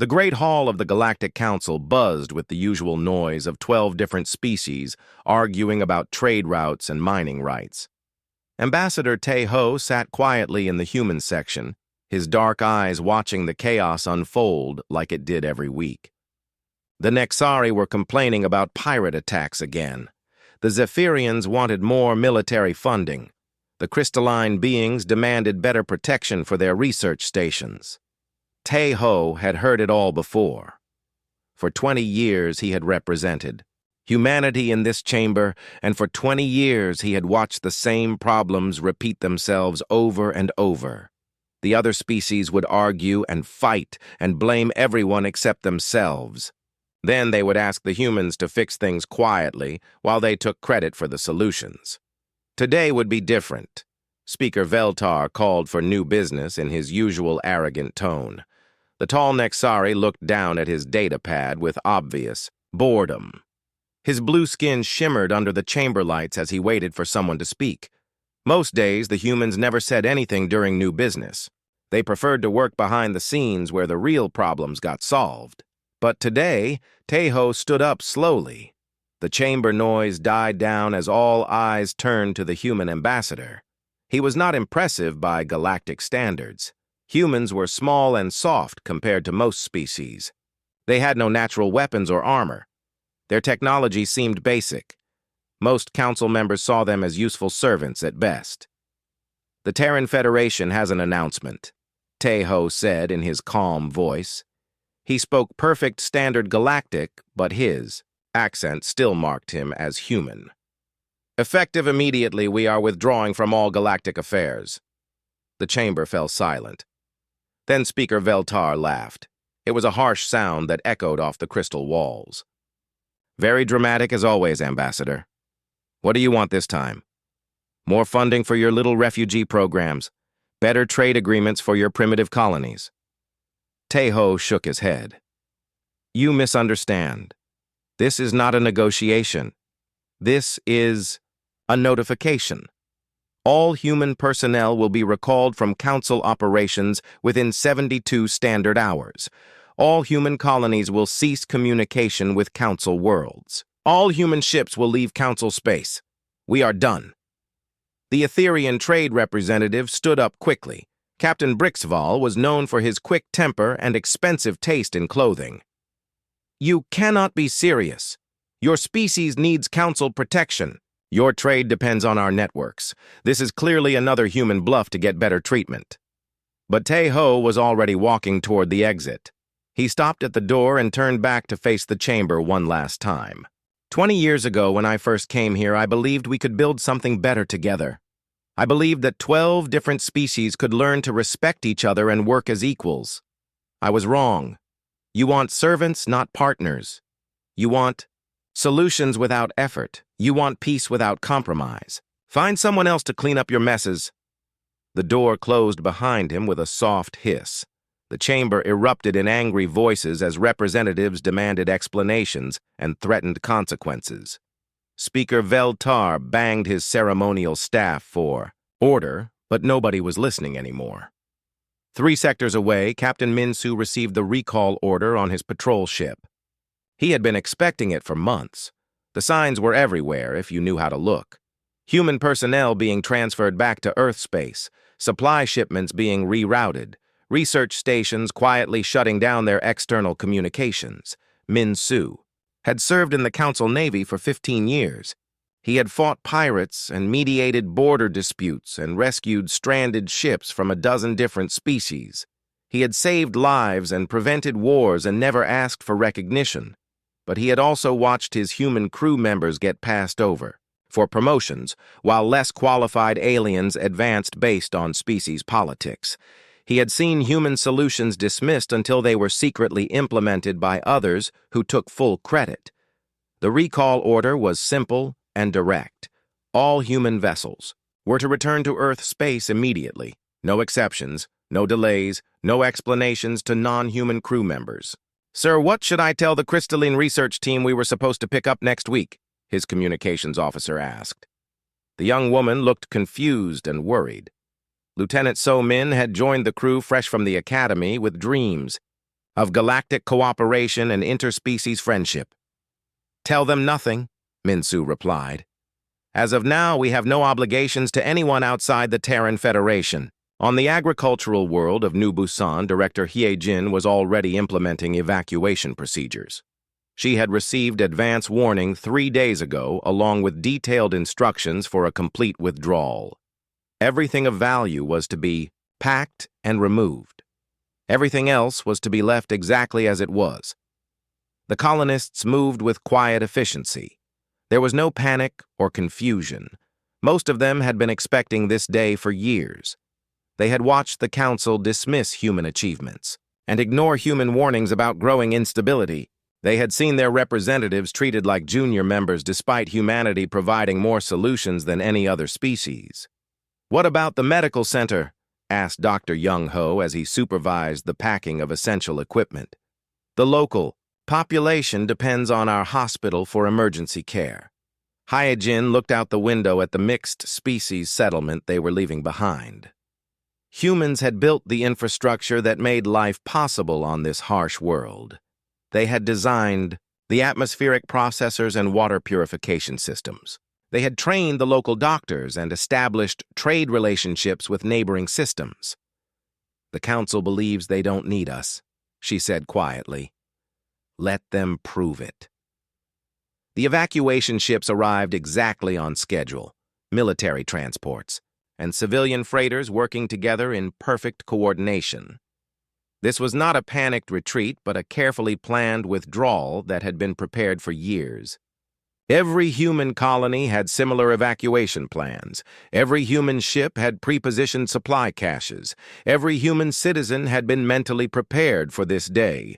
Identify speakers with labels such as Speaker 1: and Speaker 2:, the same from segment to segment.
Speaker 1: The Great Hall of the Galactic Council buzzed with the usual noise of 12 different species arguing about trade routes and mining rights. Ambassador Tae-ho sat quietly in the human section, his dark eyes watching the chaos unfold like it did every week. The Nexari were complaining about pirate attacks again. The Zephyrians wanted more military funding. The crystalline beings demanded better protection for their research stations. Tae-ho had heard it all before. For 20 years he had represented humanity in this chamber, and for 20 years he had watched the same problems repeat themselves over and over. The other species would argue and fight and blame everyone except themselves. Then they would ask the humans to fix things quietly while they took credit for the solutions. Today would be different. Speaker Veltar called for new business in his usual arrogant tone. The tall Nexari looked down at his data pad with obvious boredom. His blue skin shimmered under the chamber lights as he waited for someone to speak. Most days, the humans never said anything during new business. They preferred to work behind the scenes where the real problems got solved. But today, Tae-ho stood up slowly. The chamber noise died down as all eyes turned to the human ambassador. He was not impressive by galactic standards. Humans were small and soft compared to most species. They had no natural weapons or armor. Their technology seemed basic. Most council members saw them as useful servants at best. "The Terran Federation has an announcement," Tae-ho said in his calm voice. He spoke perfect standard galactic, but his accent still marked him as human. "Effective immediately, we are withdrawing from all galactic affairs." The chamber fell silent. Then Speaker Veltar laughed. It was a harsh sound that echoed off the crystal walls. "Very dramatic as always, Ambassador. What do you want this time? More funding for your little refugee programs, better trade agreements for your primitive colonies." Tae-ho shook his head. "You misunderstand. This is not a negotiation. This is a notification. All human personnel will be recalled from Council operations within 72 standard hours. All human colonies will cease communication with Council worlds. All human ships will leave Council space. We are done." The Etherian trade representative stood up quickly. Captain Brixval was known for his quick temper and expensive taste in clothing. "You cannot be serious. Your species needs Council protection. Your trade depends on our networks. This is clearly another human bluff to get better treatment." But Tae-ho was already walking toward the exit. He stopped at the door and turned back to face the chamber one last time. 20 years ago, when I first came here, I believed we could build something better together. I believed that 12 different species could learn to respect each other and work as equals. I was wrong. You want servants, not partners. You want solutions without effort. You want peace without compromise. Find someone else to clean up your messes." The door closed behind him with a soft hiss. The chamber erupted in angry voices as representatives demanded explanations and threatened consequences. Speaker Veltar banged his ceremonial staff for order, but nobody was listening anymore. 3 sectors away, Captain Minsu received the recall order on his patrol ship. He had been expecting it for months. The signs were everywhere if you knew how to look. Human personnel being transferred back to Earth space, supply shipments being rerouted, research stations quietly shutting down their external communications. Minsu had served in the Council Navy for 15 years. He had fought pirates and mediated border disputes and rescued stranded ships from a dozen different species. He had saved lives and prevented wars and never asked for recognition. But he had also watched his human crew members get passed over for promotions, while less qualified aliens advanced based on species politics. He had seen human solutions dismissed until they were secretly implemented by others who took full credit. The recall order was simple and direct. All human vessels were to return to Earth space immediately. No exceptions, no delays, no explanations to non-human crew members. "Sir, what should I tell the crystalline research team we were supposed to pick up next week?" his communications officer asked. The young woman looked confused and worried. Lieutenant So Min had joined the crew fresh from the academy with dreams. of galactic cooperation and interspecies friendship. Tell them nothing, Minsu replied. As of now, we have no obligations to anyone outside the Terran Federation. On the agricultural world of New Busan, Director Hye-jin was already implementing evacuation procedures. She had received advance warning 3 days ago, along with detailed instructions for a complete withdrawal. Everything of value was to be packed and removed. Everything else was to be left exactly as it was. The colonists moved with quiet efficiency. There was no panic or confusion. Most of them had been expecting this day for years. They had watched the Council dismiss human achievements and ignore human warnings about growing instability. They had seen their representatives treated like junior members despite humanity providing more solutions than any other species. "What about the medical center?" asked Dr. Young-ho as he supervised the packing of essential equipment. "The local population depends on our hospital for emergency care." Hye-jin looked out the window at the mixed species settlement they were leaving behind. Humans had built the infrastructure that made life possible on this harsh world. They had designed the atmospheric processors and water purification systems. They had trained the local doctors and established trade relationships with neighboring systems. "The Council believes they don't need us," she said quietly. "Let them prove it." The evacuation ships arrived exactly on schedule, military transports, and civilian freighters working together in perfect coordination. This was not a panicked retreat, but a carefully planned withdrawal that had been prepared for years. Every human colony had similar evacuation plans. Every human ship had pre-positioned supply caches. Every human citizen had been mentally prepared for this day.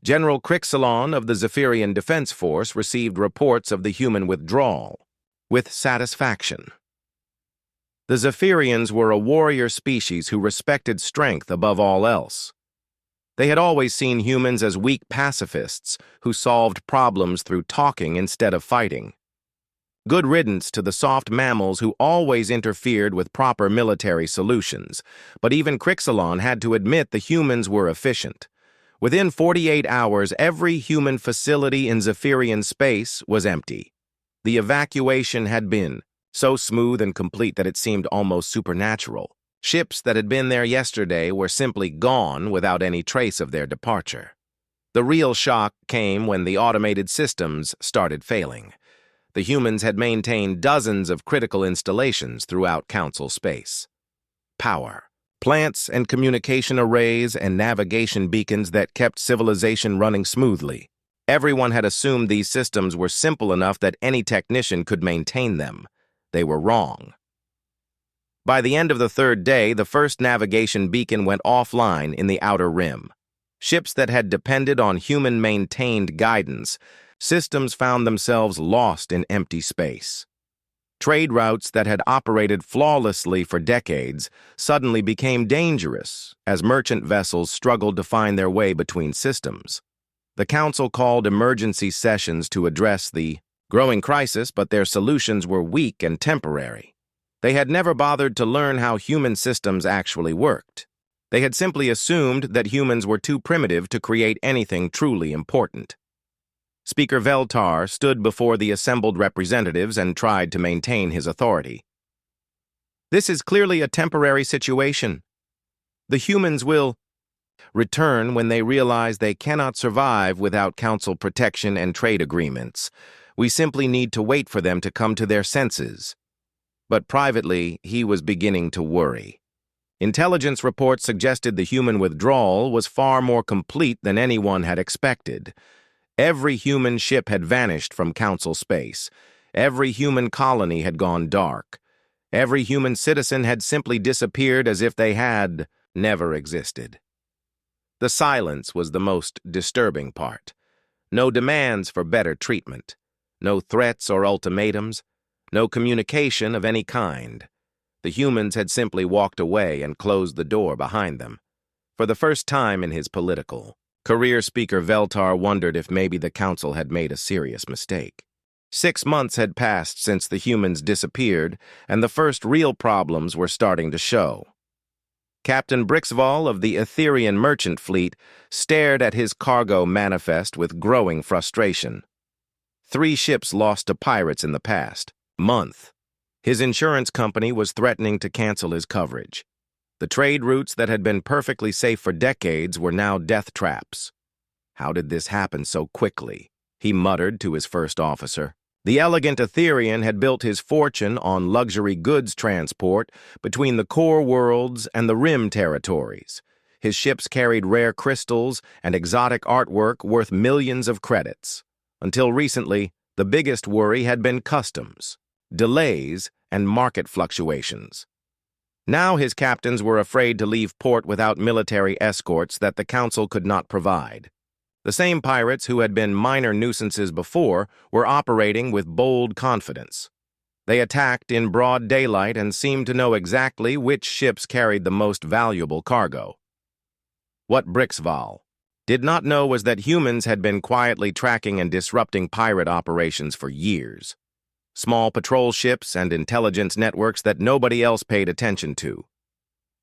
Speaker 1: General Crixalon of the Zephyrian Defense Force received reports of the human withdrawal with satisfaction. The Zephyrians were a warrior species who respected strength above all else. They had always seen humans as weak pacifists who solved problems through talking instead of fighting. Good riddance to the soft mammals who always interfered with proper military solutions, but even Crixalon had to admit the humans were efficient. Within 48 hours, every human facility in Zephyrian space was empty. The evacuation had been so smooth and complete that it seemed almost supernatural. Ships that had been there yesterday were simply gone without any trace of their departure. The real shock came when the automated systems started failing. The humans had maintained dozens of critical installations throughout Council space. Power, plants and communication arrays and navigation beacons that kept civilization running smoothly. Everyone had assumed these systems were simple enough that any technician could maintain them. They were wrong. By the end of the third day, the first navigation beacon went offline in the outer rim. Ships that had depended on human-maintained guidance, systems found themselves lost in empty space. Trade routes that had operated flawlessly for decades suddenly became dangerous as merchant vessels struggled to find their way between systems. The Council called emergency sessions to address the growing crisis, but their solutions were weak and temporary. They had never bothered to learn how human systems actually worked. They had simply assumed that humans were too primitive to create anything truly important. Speaker Veltar stood before the assembled representatives and tried to maintain his authority. "This is clearly a temporary situation. The humans will return when they realize they cannot survive without Council protection and trade agreements. We simply need to wait for them to come to their senses." But privately, he was beginning to worry. Intelligence reports suggested the human withdrawal was far more complete than anyone had expected. Every human ship had vanished from Council space. Every human colony had gone dark. Every human citizen had simply disappeared as if they had never existed. The silence was the most disturbing part. No demands for better treatment. No threats or ultimatums. No communication of any kind. The humans had simply walked away and closed the door behind them. For the first time in his political career, Speaker Veltar wondered if maybe the Council had made a serious mistake. 6 months had passed since the humans disappeared, and the first real problems were starting to show. Captain Brixval of the Etherian merchant fleet stared at his cargo manifest with growing frustration. 3 ships lost to pirates in the past month. His insurance company was threatening to cancel his coverage. The trade routes that had been perfectly safe for decades were now death traps. How did this happen so quickly? He muttered to his first officer. The elegant Etherian had built his fortune on luxury goods transport between the core worlds and the rim territories. His ships carried rare crystals and exotic artwork worth millions of credits. Until recently, the biggest worry had been customs, delays, and market fluctuations. Now his captains were afraid to leave port without military escorts that the Council could not provide. The same pirates who had been minor nuisances before were operating with bold confidence. They attacked in broad daylight and seemed to know exactly which ships carried the most valuable cargo. What Brixval did not know was that humans had been quietly tracking and disrupting pirate operations for years. Small patrol ships and intelligence networks that nobody else paid attention to.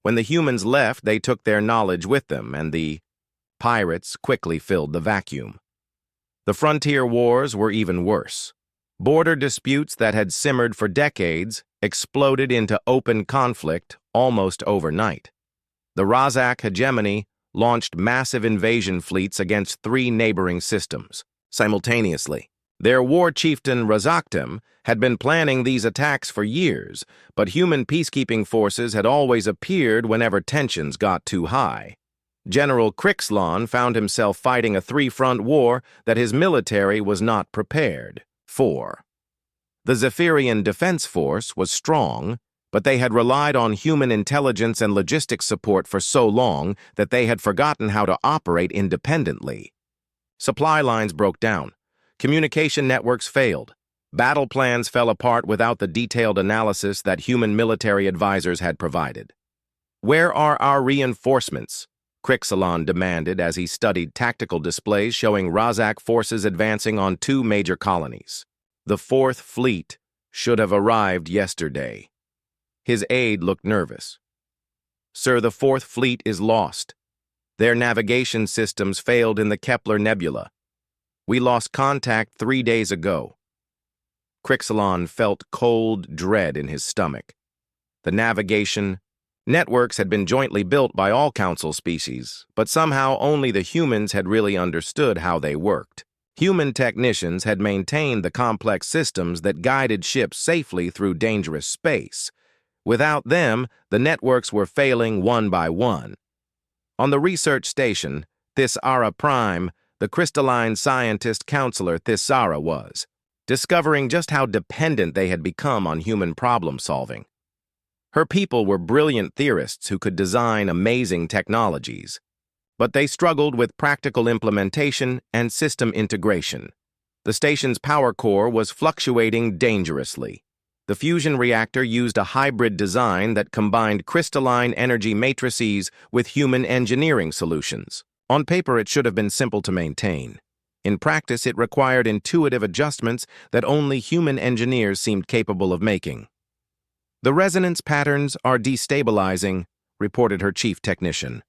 Speaker 1: When the humans left, they took their knowledge with them, and the pirates quickly filled the vacuum. The frontier wars were even worse. Border disputes that had simmered for decades exploded into open conflict almost overnight. The Razak hegemony launched massive invasion fleets against 3 neighboring systems simultaneously. Their war chieftain Razaktim had been planning these attacks for years, but human peacekeeping forces had always appeared whenever tensions got too high. General Crixlon found himself fighting a 3-front war that his military was not prepared for. The Zephyrian Defense Force was strong, but they had relied on human intelligence and logistics support for so long that they had forgotten how to operate independently. Supply lines broke down. Communication networks failed. Battle plans fell apart without the detailed analysis that human military advisors had provided. "Where are our reinforcements?" Crixlon demanded as he studied tactical displays showing Razak forces advancing on 2 major colonies. "The 4th Fleet should have arrived yesterday." His aide looked nervous. "Sir, the 4th Fleet is lost. Their navigation systems failed in the Kepler Nebula. We lost contact 3 days ago." Crixlon felt cold dread in his stomach. The navigation networks had been jointly built by all Council species, but somehow only the humans had really understood how they worked. Human technicians had maintained the complex systems that guided ships safely through dangerous space. Without them, the networks were failing one by one. On the research station, SciFiPrime, the crystalline scientist counselor Thisara was, discovering just how dependent they had become on human problem-solving. Her people were brilliant theorists who could design amazing technologies, but they struggled with practical implementation and system integration. The station's power core was fluctuating dangerously. The fusion reactor used a hybrid design that combined crystalline energy matrices with human engineering solutions. On paper, it should have been simple to maintain. In practice, it required intuitive adjustments that only human engineers seemed capable of making. "The resonance patterns are destabilizing," reported her chief technician.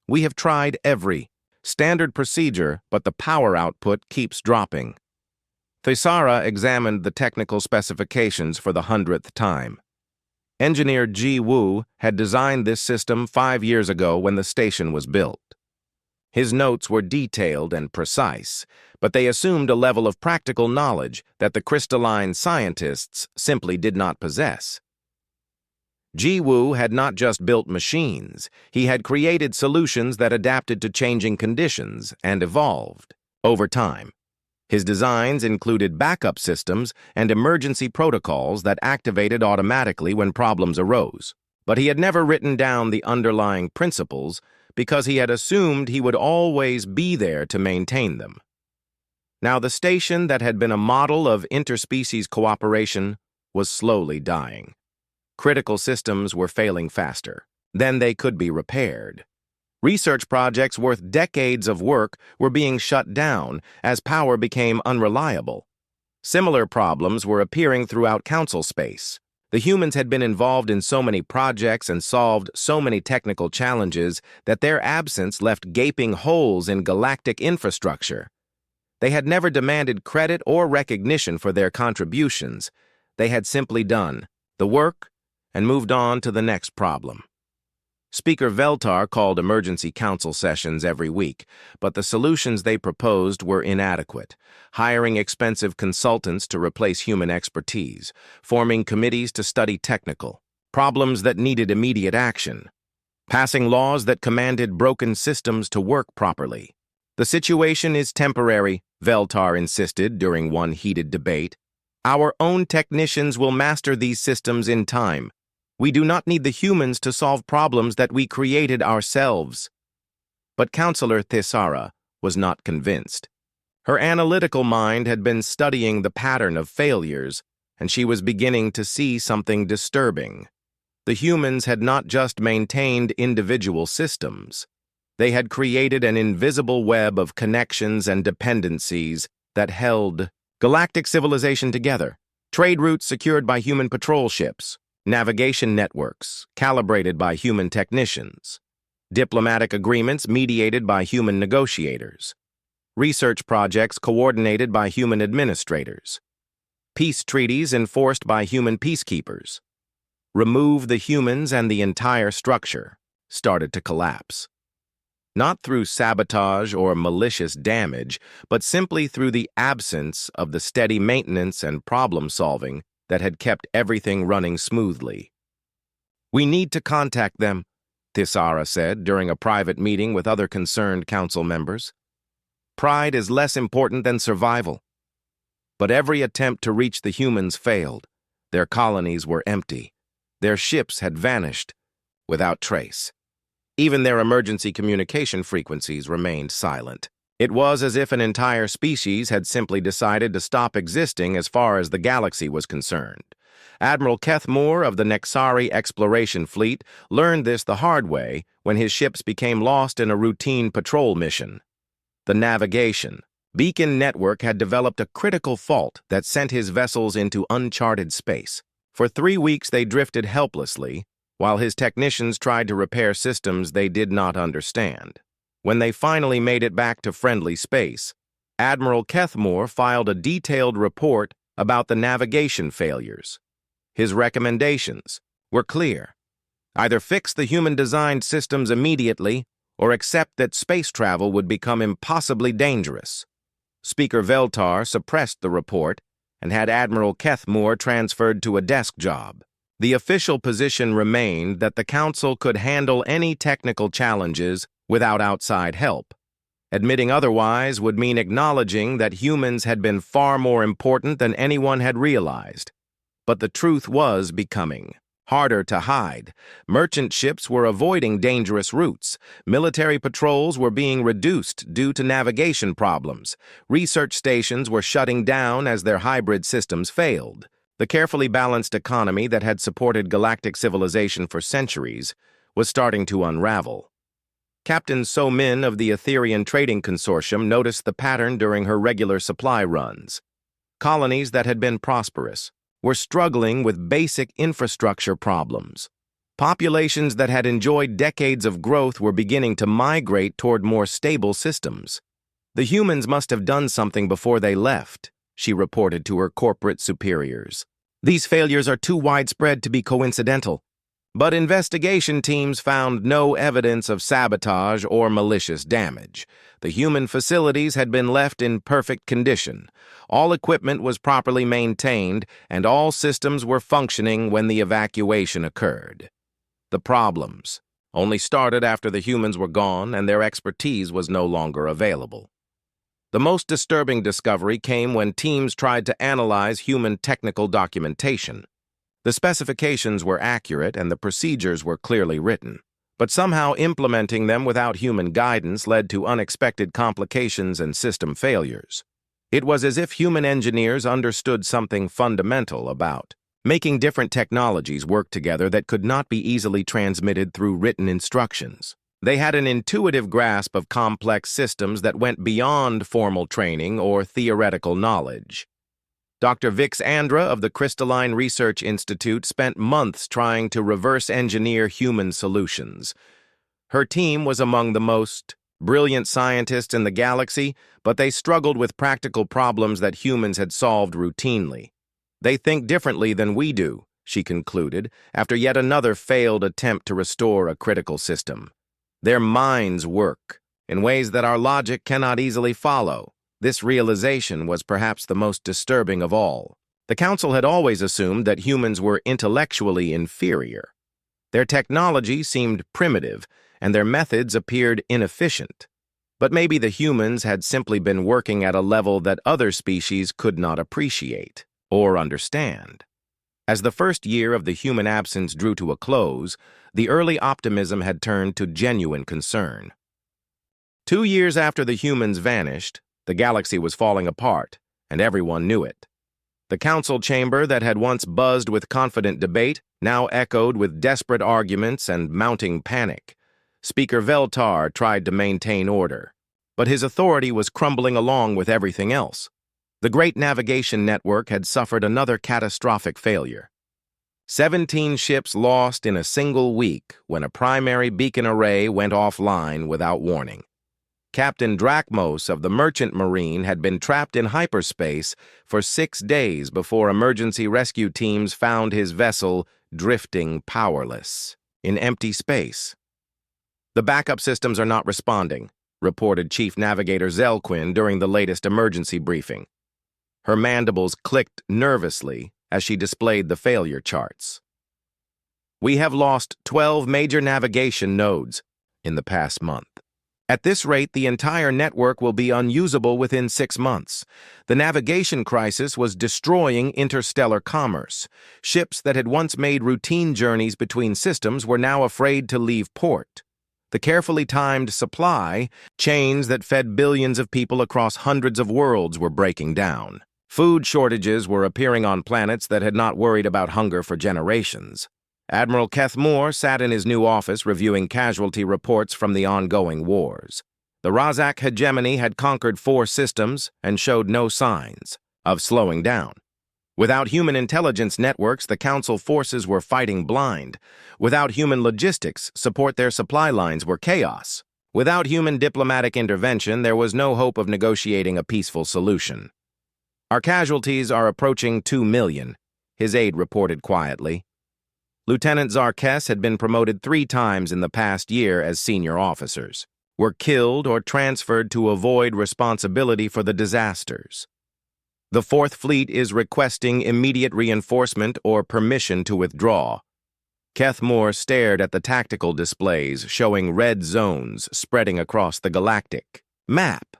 Speaker 1: "We have tried every standard procedure, but the power output keeps dropping." Thisara examined the technical specifications for the 100th time. Engineer Ji Wu had designed this system 5 years ago when the station was built. His notes were detailed and precise, but they assumed a level of practical knowledge that the crystalline scientists simply did not possess. Ji Wu had not just built machines, he had created solutions that adapted to changing conditions and evolved over time. His designs included backup systems and emergency protocols that activated automatically when problems arose. But he had never written down the underlying principles because he had assumed he would always be there to maintain them. Now the station that had been a model of interspecies cooperation was slowly dying. Critical systems were failing faster than they could be repaired. Research projects worth decades of work were being shut down as power became unreliable. Similar problems were appearing throughout Council space. The humans had been involved in so many projects and solved so many technical challenges that their absence left gaping holes in galactic infrastructure. They had never demanded credit or recognition for their contributions. They had simply done the work and moved on to the next problem. Speaker Veltar called emergency council sessions every week, but the solutions they proposed were inadequate, hiring expensive consultants to replace human expertise, forming committees to study technical problems that needed immediate action, passing laws that commanded broken systems to work properly. The situation is temporary, Veltar insisted during one heated debate. Our own technicians will master these systems in time. We do not need the humans to solve problems that we created ourselves. But Counselor Thisara was not convinced. Her analytical mind had been studying the pattern of failures, and she was beginning to see something disturbing. The humans had not just maintained individual systems. They had created an invisible web of connections and dependencies that held galactic civilization together, trade routes secured by human patrol ships, navigation networks calibrated by human technicians, diplomatic agreements mediated by human negotiators, research projects coordinated by human administrators, peace treaties enforced by human peacekeepers. Remove the humans and the entire structure started to collapse. Not through sabotage or malicious damage, but simply through the absence of the steady maintenance and problem-solving that had kept everything running smoothly. We need to contact them, Thisara said during a private meeting with other concerned council members. Pride is less important than survival. But every attempt to reach the humans failed. Their colonies were empty. Their ships had vanished without trace. Even their emergency communication frequencies remained silent. It was as if an entire species had simply decided to stop existing as far as the galaxy was concerned. Admiral Keth Moore of the Nexari Exploration Fleet learned this the hard way when his ships became lost in a routine patrol mission. The navigation beacon network had developed a critical fault that sent his vessels into uncharted space. For 3 weeks they drifted helplessly, while his technicians tried to repair systems they did not understand. When they finally made it back to friendly space, Admiral Kethmore filed a detailed report about the navigation failures. His recommendations were clear. Either fix the human-designed systems immediately or accept that space travel would become impossibly dangerous. Speaker Veltar suppressed the report and had Admiral Kethmore transferred to a desk job. The official position remained that the Council could handle any technical challenges without outside help. Admitting otherwise would mean acknowledging that humans had been far more important than anyone had realized. But the truth was becoming harder to hide. Merchant ships were avoiding dangerous routes. Military patrols were being reduced due to navigation problems. Research stations were shutting down as their hybrid systems failed. The carefully balanced economy that had supported galactic civilization for centuries was starting to unravel. Captain So Min of the Etherian Trading Consortium noticed the pattern during her regular supply runs. Colonies that had been prosperous were struggling with basic infrastructure problems. Populations that had enjoyed decades of growth were beginning to migrate toward more stable systems. The humans must have done something before they left, she reported to her corporate superiors. These failures are too widespread to be coincidental. But investigation teams found no evidence of sabotage or malicious damage. The human facilities had been left in perfect condition. All equipment was properly maintained, and all systems were functioning when the evacuation occurred. The problems only started after the humans were gone and their expertise was no longer available. The most disturbing discovery came when teams tried to analyze human technical documentation. The specifications were accurate and the procedures were clearly written, but somehow implementing them without human guidance led to unexpected complications and system failures. It was as if human engineers understood something fundamental about making different technologies work together that could not be easily transmitted through written instructions. They had an intuitive grasp of complex systems that went beyond formal training or theoretical knowledge. Dr. Vix Andra of the Crystalline Research Institute spent months trying to reverse engineer human solutions. Her team was among the most brilliant scientists in the galaxy, but they struggled with practical problems that humans had solved routinely. They think differently than we do, she concluded, after yet another failed attempt to restore a critical system. Their minds work in ways that our logic cannot easily follow. This realization was perhaps the most disturbing of all. The Council had always assumed that humans were intellectually inferior. Their technology seemed primitive, and their methods appeared inefficient. But maybe the humans had simply been working at a level that other species could not appreciate or understand. As the first year of the human absence drew to a close, the early optimism had turned to genuine concern. 2 years after the humans vanished, the galaxy was falling apart, and everyone knew it. The council chamber that had once buzzed with confident debate now echoed with desperate arguments and mounting panic. Speaker Veltar tried to maintain order, but his authority was crumbling along with everything else. The Great Navigation Network had suffered another catastrophic failure. 17 ships lost in a single week when a primary beacon array went offline without warning. Captain Drachmos of the Merchant Marine had been trapped in hyperspace for 6 days before emergency rescue teams found his vessel drifting powerless in empty space. "The backup systems are not responding," reported Chief Navigator Zelquin during the latest emergency briefing. Her mandibles clicked nervously as she displayed the failure charts. "We have lost 12 major navigation nodes in the past month. At this rate, the entire network will be unusable within 6 months. The navigation crisis was destroying interstellar commerce. Ships that had once made routine journeys between systems were now afraid to leave port. The carefully timed supply chains that fed billions of people across hundreds of worlds were breaking down. Food shortages were appearing on planets that had not worried about hunger for generations. Admiral Keth Moore sat in his new office reviewing casualty reports from the ongoing wars. The Razak hegemony had conquered 4 systems and showed no signs of slowing down. Without human intelligence networks, the Council forces were fighting blind. Without human logistics, support their supply lines were chaos. Without human diplomatic intervention, there was no hope of negotiating a peaceful solution. "Our casualties are approaching 2 million, his aide reported quietly. Lieutenant Zarkes had been promoted 3 times in the past year as senior officers, were killed or transferred to avoid responsibility for the disasters. The 4th Fleet is requesting immediate reinforcement or permission to withdraw." Keth Moore stared at the tactical displays showing red zones spreading across the galactic map.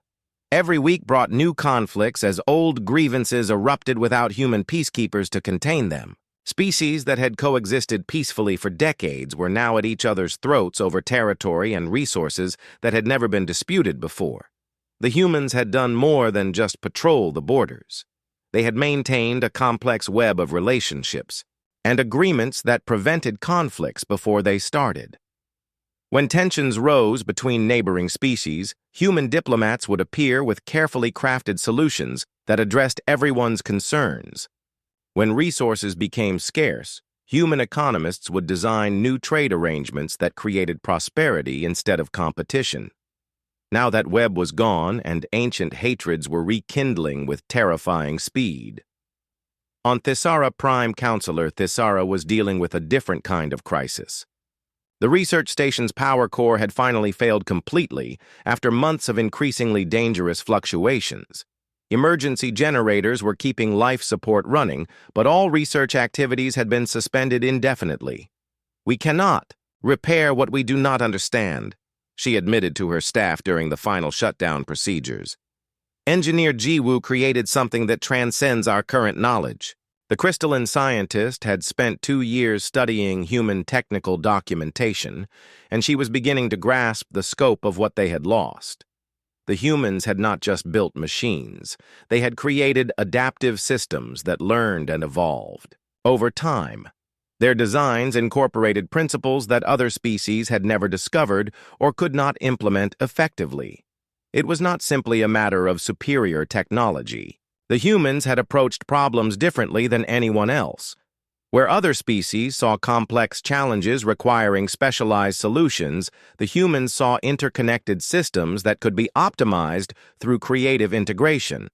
Speaker 1: Every week brought new conflicts as old grievances erupted without human peacekeepers to contain them. Species that had coexisted peacefully for decades were now at each other's throats over territory and resources that had never been disputed before. The humans had done more than just patrol the borders. They had maintained a complex web of relationships and agreements that prevented conflicts before they started. When tensions rose between neighboring species, human diplomats would appear with carefully crafted solutions that addressed everyone's concerns. When resources became scarce, human economists would design new trade arrangements that created prosperity instead of competition. Now that web was gone and ancient hatreds were rekindling with terrifying speed. On SciFiPrime, Counselor Thisara was dealing with a different kind of crisis. The research station's power core had finally failed completely after months of increasingly dangerous fluctuations. Emergency generators were keeping life support running, but all research activities had been suspended indefinitely. "We cannot repair what we do not understand," she admitted to her staff during the final shutdown procedures. "Engineer Jiwoo created something that transcends our current knowledge." The crystalline scientist had spent 2 years studying human technical documentation, and she was beginning to grasp the scope of what they had lost. The humans had not just built machines. They had created adaptive systems that learned and evolved over time. Their designs incorporated principles that other species had never discovered or could not implement effectively. It was not simply a matter of superior technology. The humans had approached problems differently than anyone else. Where other species saw complex challenges requiring specialized solutions, the humans saw interconnected systems that could be optimized through creative integration.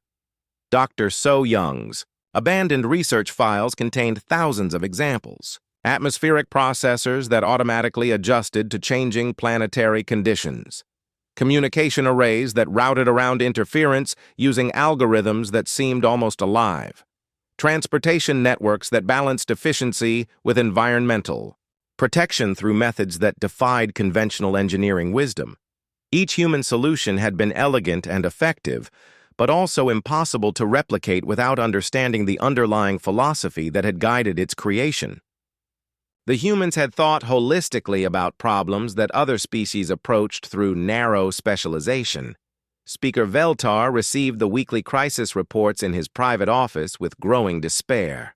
Speaker 1: Dr. So Young's abandoned research files contained thousands of examples. Atmospheric processors that automatically adjusted to changing planetary conditions. Communication arrays that routed around interference using algorithms that seemed almost alive. Transportation networks that balanced efficiency with environmental protection through methods that defied conventional engineering wisdom. Each human solution had been elegant and effective, but also impossible to replicate without understanding the underlying philosophy that had guided its creation. The humans had thought holistically about problems that other species approached through narrow specialization. Speaker Veltar received the weekly crisis reports in his private office with growing despair.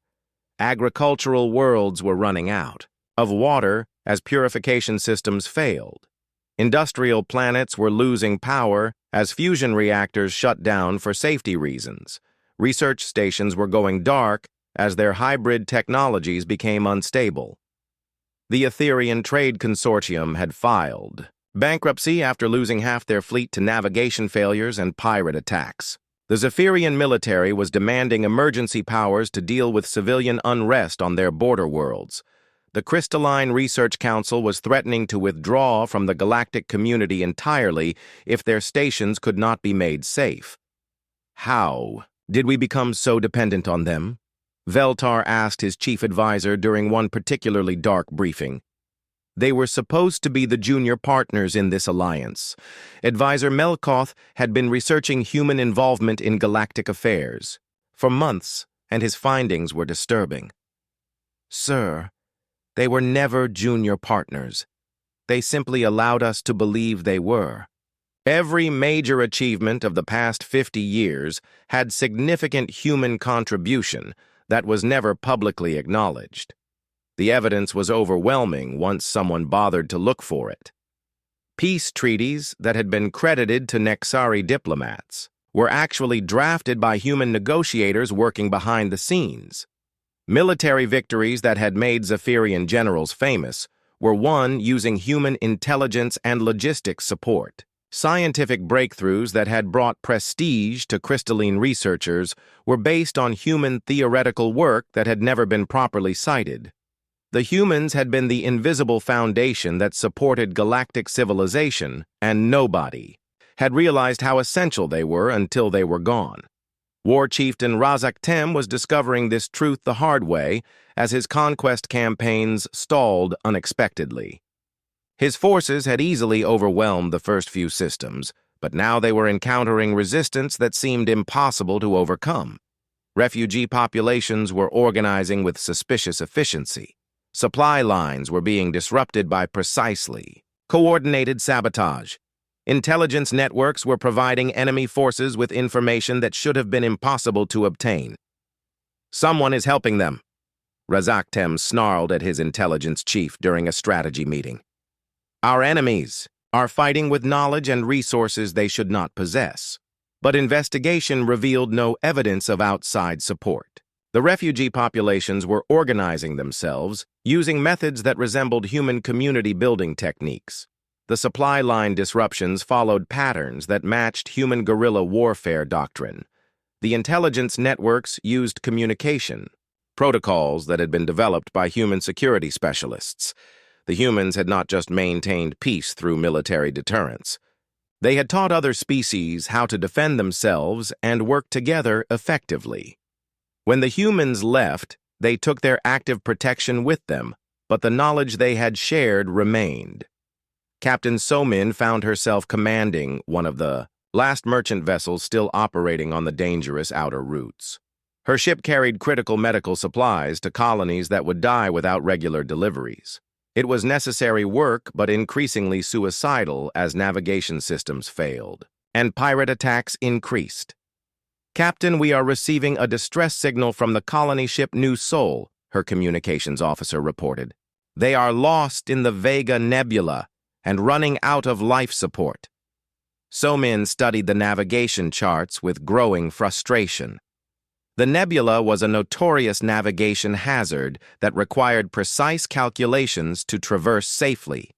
Speaker 1: Agricultural worlds were running out of water as purification systems failed. Industrial planets were losing power as fusion reactors shut down for safety reasons. Research stations were going dark as their hybrid technologies became unstable. The Etherian Trade Consortium had filed bankruptcy after losing half their fleet to navigation failures and pirate attacks. The Zephyrian military was demanding emergency powers to deal with civilian unrest on their border worlds. The Crystalline Research Council was threatening to withdraw from the galactic community entirely if their stations could not be made safe. How did we become so dependent on them? Veltar asked his chief advisor during one particularly dark briefing. They were supposed to be the junior partners in this alliance. Advisor Melkoth had been researching human involvement in galactic affairs for months, and his findings were disturbing. Sir, they were never junior partners. They simply allowed us to believe they were. Every major achievement of the past 50 years had significant human contribution that was never publicly acknowledged. The evidence was overwhelming once someone bothered to look for it. Peace treaties that had been credited to Nexari diplomats were actually drafted by human negotiators working behind the scenes. Military victories that had made Zephyrian generals famous were won using human intelligence and logistics support. Scientific breakthroughs that had brought prestige to crystalline researchers were based on human theoretical work that had never been properly cited. The humans had been the invisible foundation that supported galactic civilization, and nobody had realized how essential they were until they were gone. War Chieftain Razak Tem was discovering this truth the hard way as his conquest campaigns stalled unexpectedly. His forces had easily overwhelmed the first few systems, but now they were encountering resistance that seemed impossible to overcome. Refugee populations were organizing with suspicious efficiency. Supply lines were being disrupted by precisely coordinated sabotage. Intelligence networks were providing enemy forces with information that should have been impossible to obtain. Someone is helping them, Razak Tem snarled at his intelligence chief during a strategy meeting. Our enemies are fighting with knowledge and resources they should not possess, but investigation revealed no evidence of outside support. The refugee populations were organizing themselves using methods that resembled human community-building techniques. The supply line disruptions followed patterns that matched human guerrilla warfare doctrine. The intelligence networks used communication, protocols that had been developed by human security specialists. The humans had not just maintained peace through military deterrence. They had taught other species how to defend themselves and work together effectively. When the humans left, they took their active protection with them, but the knowledge they had shared remained. Captain Somin found herself commanding one of the last merchant vessels still operating on the dangerous outer routes. Her ship carried critical medical supplies to colonies that would die without regular deliveries. It was necessary work, but increasingly suicidal as navigation systems failed, and pirate attacks increased. Captain, we are receiving a distress signal from the colony ship New Sol, her communications officer reported. They are lost in the Vega Nebula and running out of life support. Somin studied the navigation charts with growing frustration. The nebula was a notorious navigation hazard that required precise calculations to traverse safely.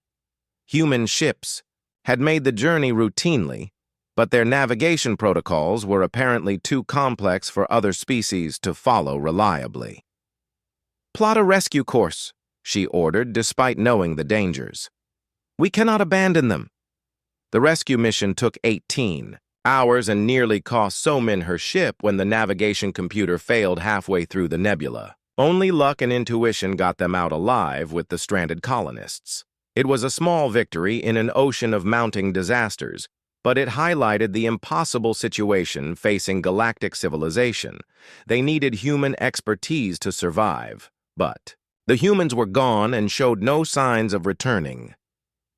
Speaker 1: Human ships had made the journey routinely, but their navigation protocols were apparently too complex for other species to follow reliably. "Plot a rescue course," she ordered, despite knowing the dangers. "We cannot abandon them." The rescue mission took 18 hours and nearly cost So-Min her ship when the navigation computer failed halfway through the nebula. Only luck and intuition got them out alive with the stranded colonists. It was a small victory in an ocean of mounting disasters, but it highlighted the impossible situation facing galactic civilization. They needed human expertise to survive, but the humans were gone and showed no signs of returning.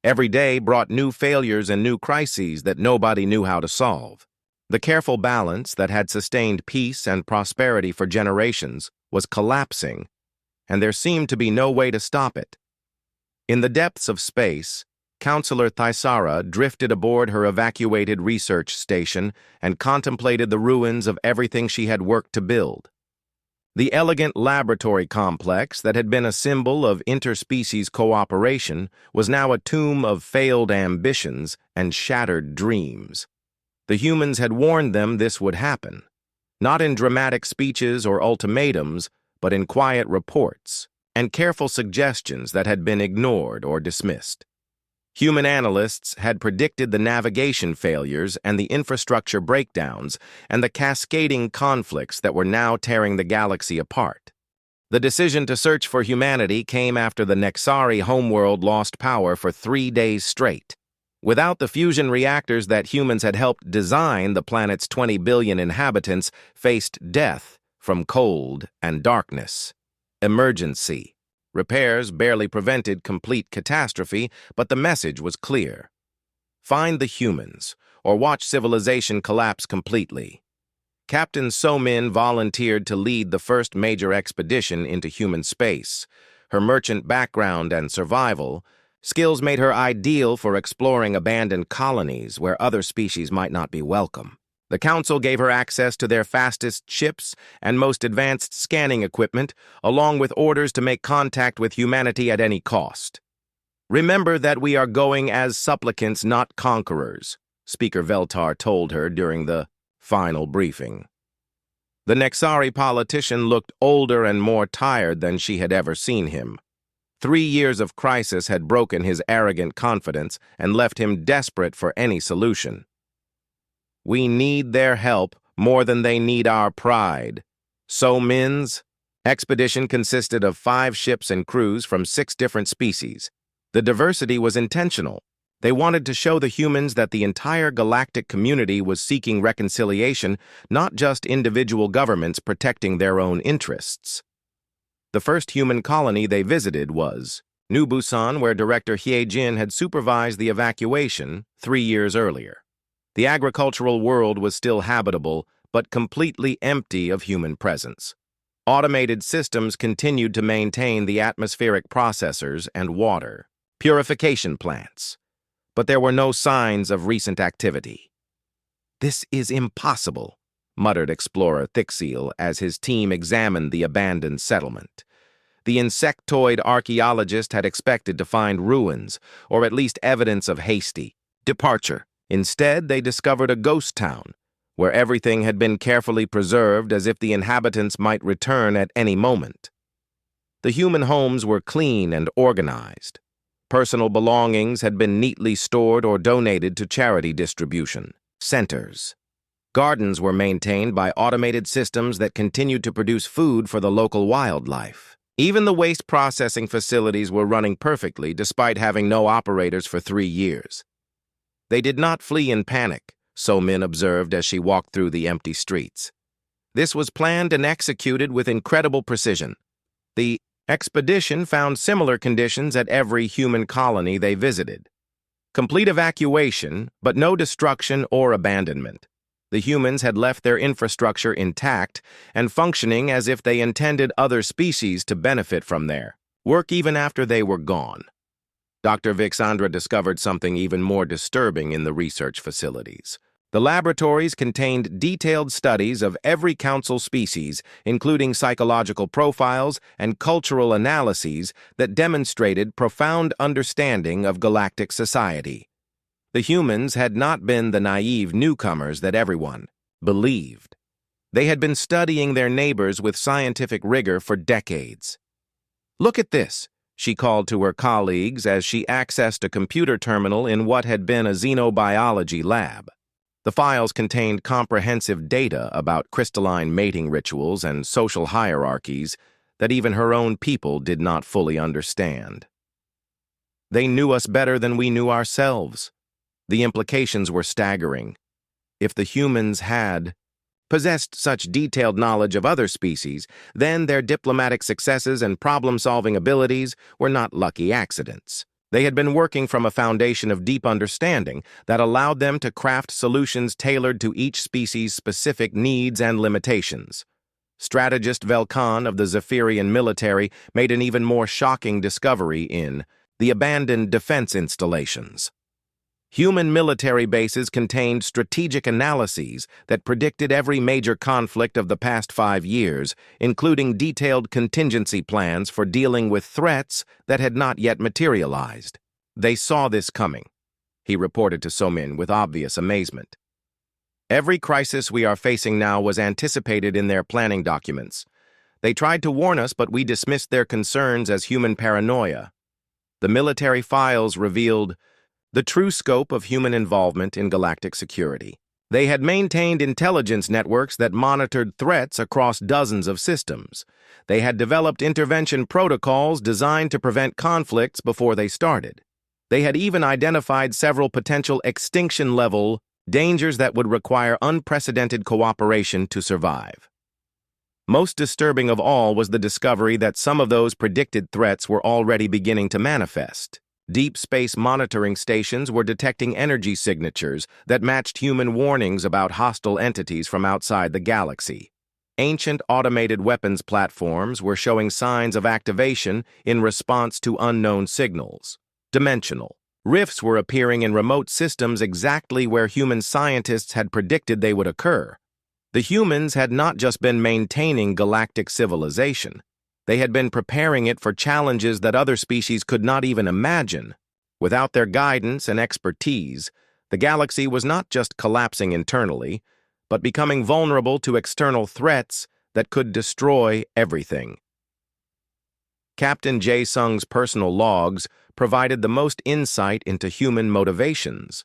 Speaker 1: Every day brought new failures and new crises that nobody knew how to solve. The careful balance that had sustained peace and prosperity for generations was collapsing, and there seemed to be no way to stop it. In the depths of space, Counselor Thaisara drifted aboard her evacuated research station and contemplated the ruins of everything she had worked to build. The elegant laboratory complex that had been a symbol of interspecies cooperation was now a tomb of failed ambitions and shattered dreams. The humans had warned them this would happen, not in dramatic speeches or ultimatums, but in quiet reports and careful suggestions that had been ignored or dismissed. Human analysts had predicted the navigation failures and the infrastructure breakdowns and the cascading conflicts that were now tearing the galaxy apart. The decision to search for humanity came after the Nexari homeworld lost power for 3 days straight. Without the fusion reactors that humans had helped design, the planet's 20 billion inhabitants faced death from cold and darkness. Emergency. Repairs barely prevented complete catastrophe, but the message was clear. Find the humans, or watch civilization collapse completely. Captain So-Min volunteered to lead the first major expedition into human space. Her merchant background and survival skills made her ideal for exploring abandoned colonies where other species might not be welcome. The Council gave her access to their fastest ships and most advanced scanning equipment, along with orders to make contact with humanity at any cost. "Remember that we are going as supplicants, not conquerors," Speaker Veltar told her during the final briefing. The Nexari politician looked older and more tired than she had ever seen him. 3 years of crisis had broken his arrogant confidence and left him desperate for any solution. "We need their help more than they need our pride." So-Min's expedition consisted of 5 ships and crews from 6 different species. The diversity was intentional. They wanted to show the humans that the entire galactic community was seeking reconciliation, not just individual governments protecting their own interests. The first human colony they visited was New Busan, where Director Hye Jin had supervised the evacuation 3 years earlier. The agricultural world was still habitable, but completely empty of human presence. Automated systems continued to maintain the atmospheric processors and water purification plants, but there were no signs of recent activity. "This is impossible," muttered Explorer Thickseal as his team examined the abandoned settlement. The insectoid archaeologist had expected to find ruins, or at least evidence of hasty departure. Instead, they discovered a ghost town, where everything had been carefully preserved as if the inhabitants might return at any moment. The human homes were clean and organized. Personal belongings had been neatly stored or donated to charity distribution centers. Gardens were maintained by automated systems that continued to produce food for the local wildlife. Even the waste processing facilities were running perfectly despite having no operators for 3 years. They did not flee in panic, So-Min observed as she walked through the empty streets. This was planned and executed with incredible precision. The expedition found similar conditions at every human colony they visited. Complete evacuation, but no destruction or abandonment. The humans had left their infrastructure intact and functioning as if they intended other species to benefit from their work even after they were gone. Dr. Vixandra discovered something even more disturbing in the research facilities. The laboratories contained detailed studies of every council species, including psychological profiles and cultural analyses that demonstrated profound understanding of galactic society. The humans had not been the naive newcomers that everyone believed. They had been studying their neighbors with scientific rigor for decades. "Look at this," she called to her colleagues as she accessed a computer terminal in what had been a xenobiology lab. The files contained comprehensive data about crystalline mating rituals and social hierarchies that even her own people did not fully understand. They knew us better than we knew ourselves. The implications were staggering. If the humans had possessed such detailed knowledge of other species, then their diplomatic successes and problem-solving abilities were not lucky accidents. They had been working from a foundation of deep understanding that allowed them to craft solutions tailored to each species' specific needs and limitations. Strategist Velkan of the Zephyrian military made an even more shocking discovery in the abandoned defense installations. Human military bases contained strategic analyses that predicted every major conflict of the past 5 years, including detailed contingency plans for dealing with threats that had not yet materialized. "They saw this coming," he reported to Somin with obvious amazement. "Every crisis we are facing now was anticipated in their planning documents. They tried to warn us, but we dismissed their concerns as human paranoia." The military files revealed the true scope of human involvement in galactic security. They had maintained intelligence networks that monitored threats across dozens of systems. They had developed intervention protocols designed to prevent conflicts before they started. They had even identified several potential extinction-level dangers that would require unprecedented cooperation to survive. Most disturbing of all was the discovery that some of those predicted threats were already beginning to manifest. Deep space monitoring stations were detecting energy signatures that matched human warnings about hostile entities from outside the galaxy. Ancient automated weapons platforms were showing signs of activation in response to unknown signals. Dimensional rifts were appearing in remote systems exactly where human scientists had predicted they would occur. The humans had not just been maintaining galactic civilization. They had been preparing it for challenges that other species could not even imagine. Without their guidance and expertise, the galaxy was not just collapsing internally, but becoming vulnerable to external threats that could destroy everything. Captain Jae-sung's personal logs provided the most insight into human motivations.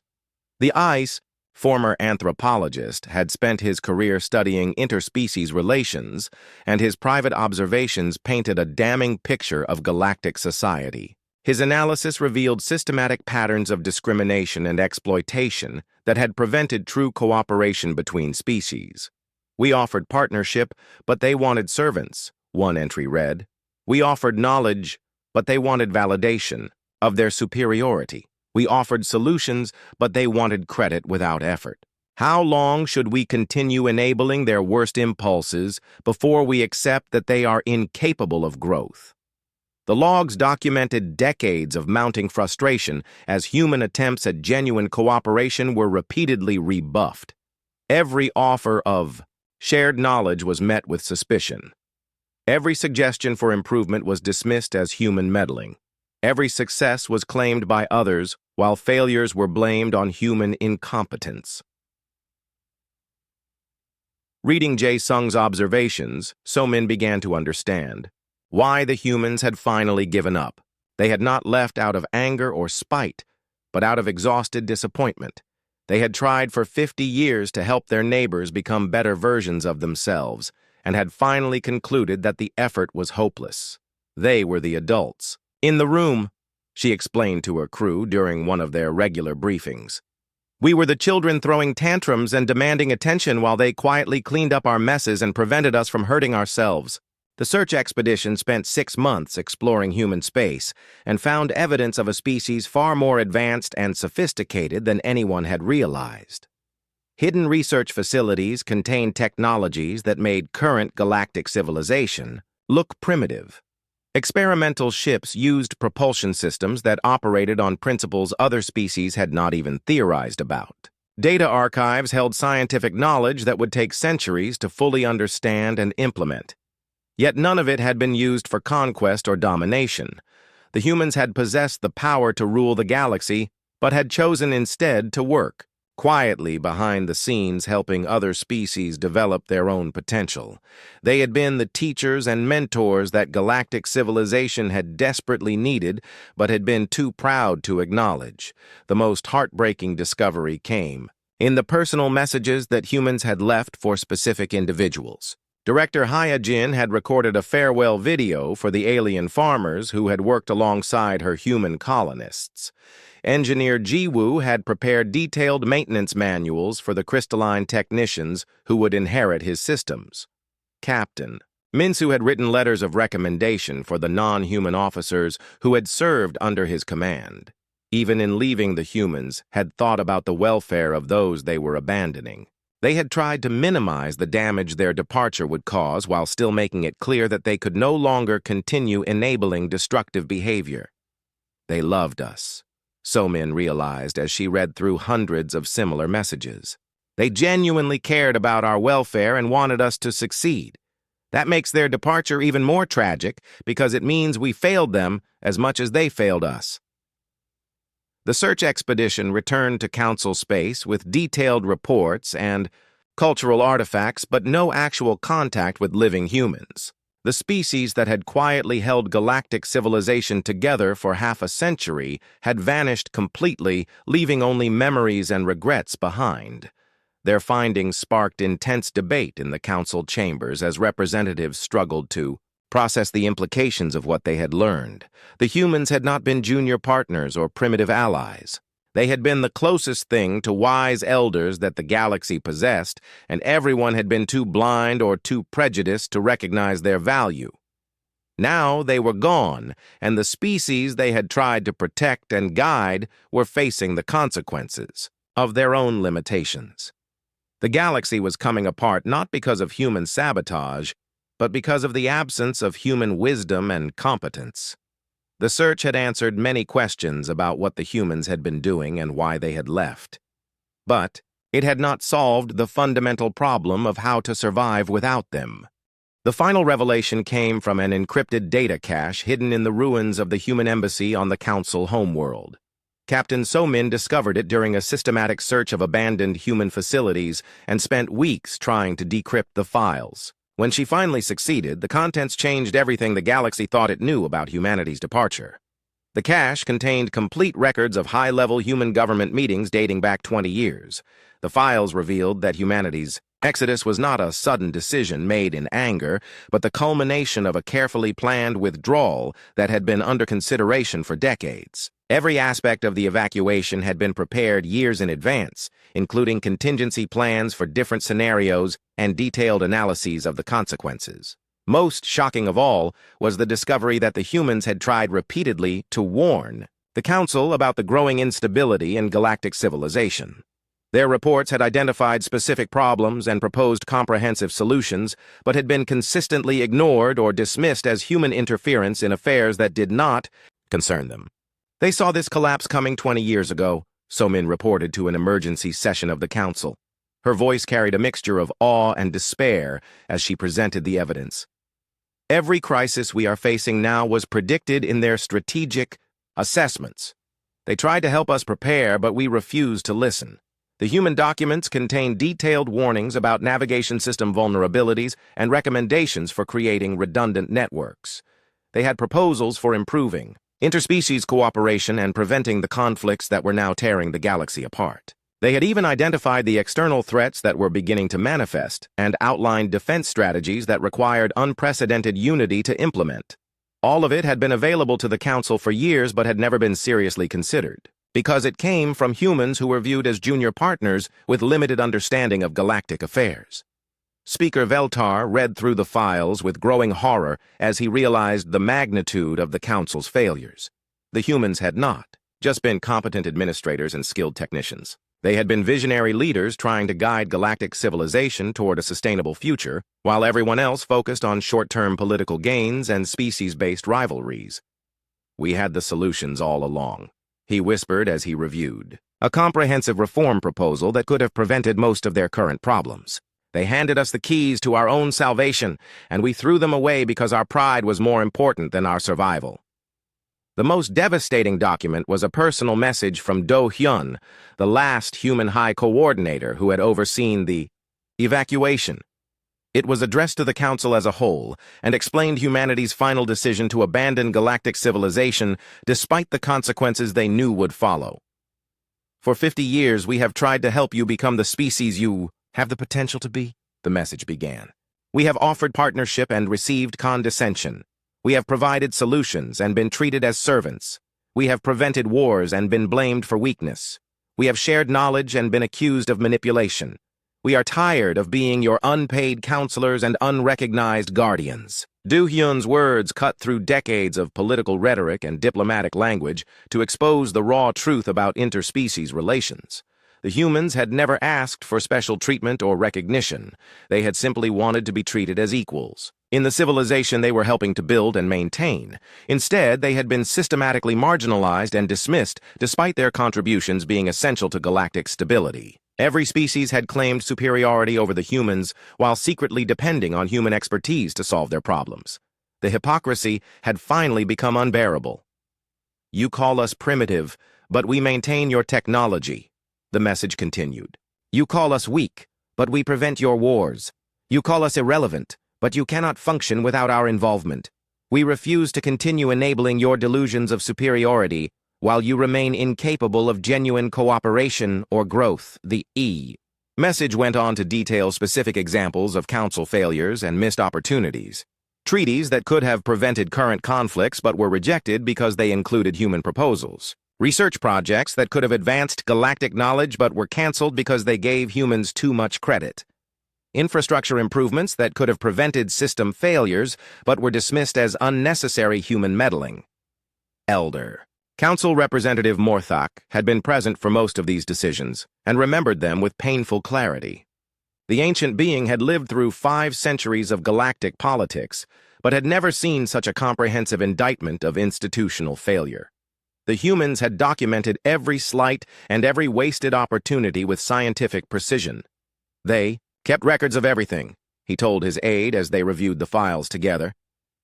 Speaker 1: The Ice, former anthropologist, had spent his career studying interspecies relations, and his private observations painted a damning picture of galactic society. His analysis revealed systematic patterns of discrimination and exploitation that had prevented true cooperation between species. "We offered partnership, but they wanted servants," one entry read. "We offered knowledge, but they wanted validation of their superiority. We offered solutions, but they wanted credit without effort. How long should we continue enabling their worst impulses before we accept that they are incapable of growth?" The logs documented decades of mounting frustration as human attempts at genuine cooperation were repeatedly rebuffed. Every offer of shared knowledge was met with suspicion. Every suggestion for improvement was dismissed as human meddling. Every success was claimed by others, while failures were blamed on human incompetence. Reading Jae-sung's observations, Somin began to understand why the humans had finally given up. They had not left out of anger or spite, but out of exhausted disappointment. They had tried for 50 years to help their neighbors become better versions of themselves, and had finally concluded that the effort was hopeless. They were the adults. "In the room," she explained to her crew during one of their regular briefings. "We were the children throwing tantrums and demanding attention while they quietly cleaned up our messes and prevented us from hurting ourselves." The search expedition spent 6 months exploring human space and found evidence of a species far more advanced and sophisticated than anyone had realized. Hidden research facilities contained technologies that made current galactic civilization look primitive. Experimental ships used propulsion systems that operated on principles other species had not even theorized about. Data archives held scientific knowledge that would take centuries to fully understand and implement. Yet none of it had been used for conquest or domination. The humans had possessed the power to rule the galaxy, but had chosen instead to work, quietly behind the scenes helping other species develop their own potential. They had been the teachers and mentors that galactic civilization had desperately needed, but had been too proud to acknowledge. The most heartbreaking discovery came in the personal messages that humans had left for specific individuals. Director Hyojin had recorded a farewell video for the alien farmers who had worked alongside her human colonists. Engineer Jiwoo had prepared detailed maintenance manuals for the crystalline technicians who would inherit his systems. Captain Minsu had written letters of recommendation for the non-human officers who had served under his command. Even in leaving the humans, had thought about the welfare of those they were abandoning. They had tried to minimize the damage their departure would cause while still making it clear that they could no longer continue enabling destructive behavior. They loved us, So-min realized as she read through hundreds of similar messages. They genuinely cared about our welfare and wanted us to succeed. That makes their departure even more tragic because it means we failed them as much as they failed us. The search expedition returned to Council space with detailed reports and cultural artifacts, but no actual contact with living humans. The species that had quietly held galactic civilization together for half a century had vanished completely, leaving only memories and regrets behind. Their findings sparked intense debate in the council chambers as representatives struggled to process the implications of what they had learned. The humans had not been junior partners or primitive allies. They had been the closest thing to wise elders that the galaxy possessed, and everyone had been too blind or too prejudiced to recognize their value. Now they were gone, and the species they had tried to protect and guide were facing the consequences of their own limitations. The galaxy was coming apart not because of human sabotage, but because of the absence of human wisdom and competence. The search had answered many questions about what the humans had been doing and why they had left. But it had not solved the fundamental problem of how to survive without them. The final revelation came from an encrypted data cache hidden in the ruins of the human embassy on the Council homeworld. Captain So-min discovered it during a systematic search of abandoned human facilities and spent weeks trying to decrypt the files. When she finally succeeded, the contents changed everything the galaxy thought it knew about humanity's departure. The cache contained complete records of high-level human government meetings dating back 20 years. The files revealed that humanity's exodus was not a sudden decision made in anger, but the culmination of a carefully planned withdrawal that had been under consideration for decades. Every aspect of the evacuation had been prepared years in advance, including contingency plans for different scenarios and detailed analyses of the consequences. Most shocking of all was the discovery that the humans had tried repeatedly to warn the Council about the growing instability in galactic civilization. Their reports had identified specific problems and proposed comprehensive solutions, but had been consistently ignored or dismissed as human interference in affairs that did not concern them. They saw this collapse coming 20 years ago, So-min reported to an emergency session of the Council. Her voice carried a mixture of awe and despair as she presented the evidence. Every crisis we are facing now was predicted in their strategic assessments. They tried to help us prepare, but we refused to listen. The human documents contain detailed warnings about navigation system vulnerabilities and recommendations for creating redundant networks. They had proposals for improving interspecies cooperation and preventing the conflicts that were now tearing the galaxy apart. They had even identified the external threats that were beginning to manifest and outlined defense strategies that required unprecedented unity to implement. All of it had been available to the Council for years but had never been seriously considered, because it came from humans who were viewed as junior partners with limited understanding of galactic affairs. Speaker Veltar read through the files with growing horror as he realized the magnitude of the Council's failures. The humans had not just been competent administrators and skilled technicians. They had been visionary leaders trying to guide galactic civilization toward a sustainable future, while everyone else focused on short-term political gains and species-based rivalries. We had the solutions all along. he whispered as he reviewed. A comprehensive reform proposal that could have prevented most of their current problems. They handed us the keys to our own salvation, and we threw them away because our pride was more important than our survival. The most devastating document was a personal message from Do Hyun, the last human high coordinator who had overseen the evacuation. It was addressed to the Council as a whole and explained humanity's final decision to abandon galactic civilization despite the consequences they knew would follow. For 50 years, we have tried to help you become the species you have the potential to be, the message began. We have offered partnership and received condescension. We have provided solutions and been treated as servants. We have prevented wars and been blamed for weakness. We have shared knowledge and been accused of manipulation. We are tired of being your unpaid counselors and unrecognized guardians. Do Hyun's words cut through decades of political rhetoric and diplomatic language to expose the raw truth about interspecies relations. The humans had never asked for special treatment or recognition. They had simply wanted to be treated as equals. In the civilization they were helping to build and maintain. Instead, they had been systematically marginalized and dismissed despite their contributions being essential to galactic stability. Every species had claimed superiority over the humans while secretly depending on human expertise to solve their problems. The hypocrisy had finally become unbearable. You call us primitive, but we maintain your technology, the message continued. You call us weak, but we prevent your wars. You call us irrelevant, but you cannot function without our involvement. We refuse to continue enabling your delusions of superiority while you remain incapable of genuine cooperation or growth, the message went on to detail specific examples of council failures and missed opportunities. Treaties that could have prevented current conflicts but were rejected because they included human proposals. Research projects that could have advanced galactic knowledge but were canceled because they gave humans too much credit. Infrastructure improvements that could have prevented system failures but were dismissed as unnecessary human meddling. Elder. Council Representative Morthak had been present for most of these decisions and remembered them with painful clarity. The ancient being had lived through 5 centuries of galactic politics, but had never seen such a comprehensive indictment of institutional failure. The humans had documented every slight and every wasted opportunity with scientific precision. They kept records of everything, he told his aide as they reviewed the files together.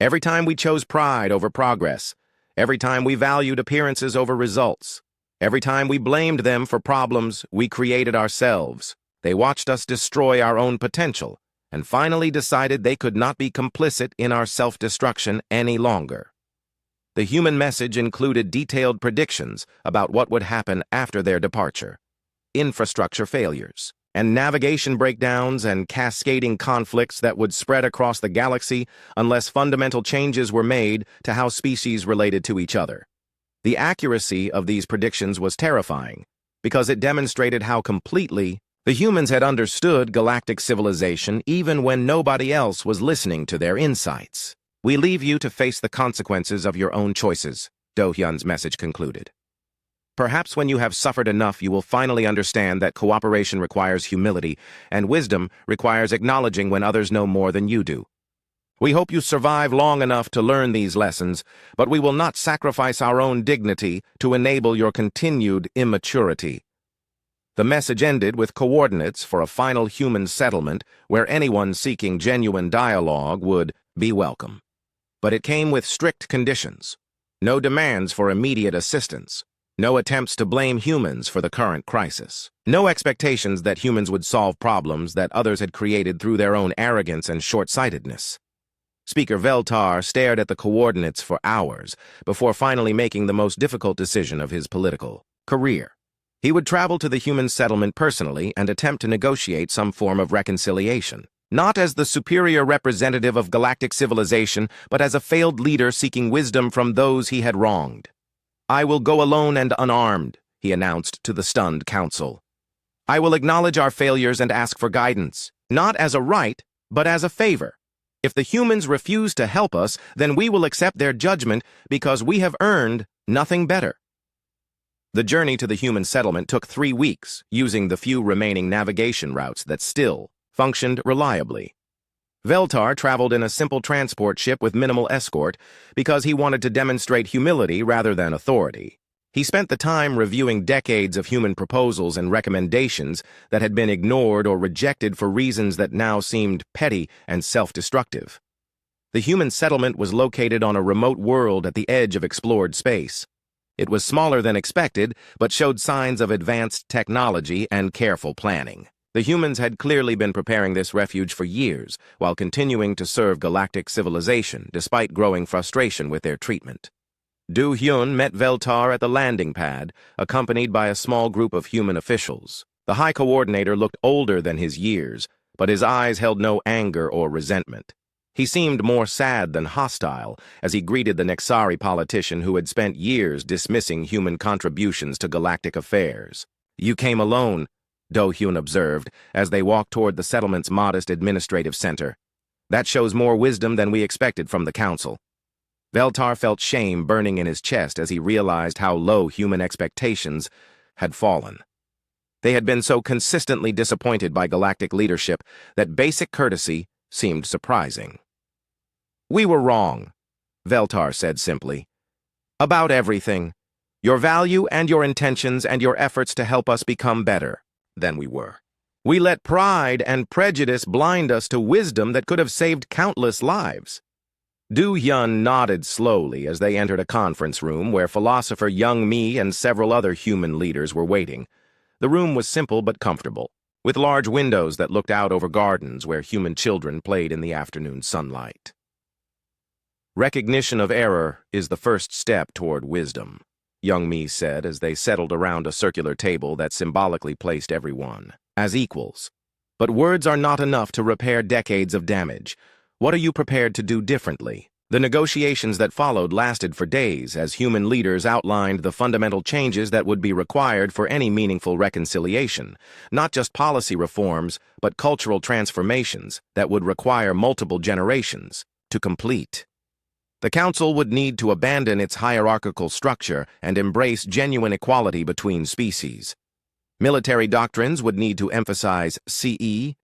Speaker 1: Every time we chose pride over progress, every time we valued appearances over results, every time we blamed them for problems we created ourselves, they watched us destroy our own potential and finally decided they could not be complicit in our self-destruction any longer. The human message included detailed predictions about what would happen after their departure. Infrastructure failures, and navigation breakdowns and cascading conflicts that would spread across the galaxy unless fundamental changes were made to how species related to each other. The accuracy of these predictions was terrifying, because it demonstrated how completely the humans had understood galactic civilization even when nobody else was listening to their insights. We leave you to face the consequences of your own choices, Do Hyun's message concluded. Perhaps when you have suffered enough, you will finally understand that cooperation requires humility, and wisdom requires acknowledging when others know more than you do. We hope you survive long enough to learn these lessons, but we will not sacrifice our own dignity to enable your continued immaturity. The message ended with coordinates for a final human settlement where anyone seeking genuine dialogue would be welcome. But it came with strict conditions. No demands for immediate assistance. No attempts to blame humans for the current crisis. No expectations that humans would solve problems that others had created through their own arrogance and short-sightedness. Speaker Veltar stared at the coordinates for hours before finally making the most difficult decision of his political career. He would travel to the human settlement personally and attempt to negotiate some form of reconciliation. Not as the superior representative of galactic civilization, but as a failed leader seeking wisdom from those he had wronged. I will go alone and unarmed, he announced to the stunned council. I will acknowledge our failures and ask for guidance, not as a right, but as a favor. If the humans refuse to help us, then we will accept their judgment because we have earned nothing better. The journey to the human settlement took 3 weeks, using the few remaining navigation routes that still functioned reliably. Veltar traveled in a simple transport ship with minimal escort because he wanted to demonstrate humility rather than authority. He spent the time reviewing decades of human proposals and recommendations that had been ignored or rejected for reasons that now seemed petty and self-destructive. The human settlement was located on a remote world at the edge of explored space. It was smaller than expected, but showed signs of advanced technology and careful planning. The humans had clearly been preparing this refuge for years, while continuing to serve galactic civilization, despite growing frustration with their treatment. Du Hyun met Veltar at the landing pad, accompanied by a small group of human officials. The High Coordinator looked older than his years, but his eyes held no anger or resentment. He seemed more sad than hostile as he greeted the Nexari politician who had spent years dismissing human contributions to galactic affairs. "You came alone," Do Hyun observed, as they walked toward the settlement's modest administrative center. "That shows more wisdom than we expected from the Council." Veltar felt shame burning in his chest as he realized how low human expectations had fallen. They had been so consistently disappointed by galactic leadership that basic courtesy seemed surprising. "We were wrong," Veltar said simply. "About everything. Your value and your intentions and your efforts to help us become better than we were. We let pride and prejudice blind us to wisdom that could have saved countless lives." Du Hyun nodded slowly as they entered a conference room where philosopher Young Mi and several other human leaders were waiting. The room was simple but comfortable, with large windows that looked out over gardens where human children played in the afternoon sunlight. "Recognition of error is the first step toward wisdom," Young Mi said as they settled around a circular table that symbolically placed everyone as equals. "But words are not enough to repair decades of damage. What are you prepared to do differently?" The negotiations that followed lasted for days as human leaders outlined the fundamental changes that would be required for any meaningful reconciliation, not just policy reforms, but cultural transformations that would require multiple generations to complete. The Council would need to abandon its hierarchical structure and embrace genuine equality between species. Military doctrines would need to emphasize CE,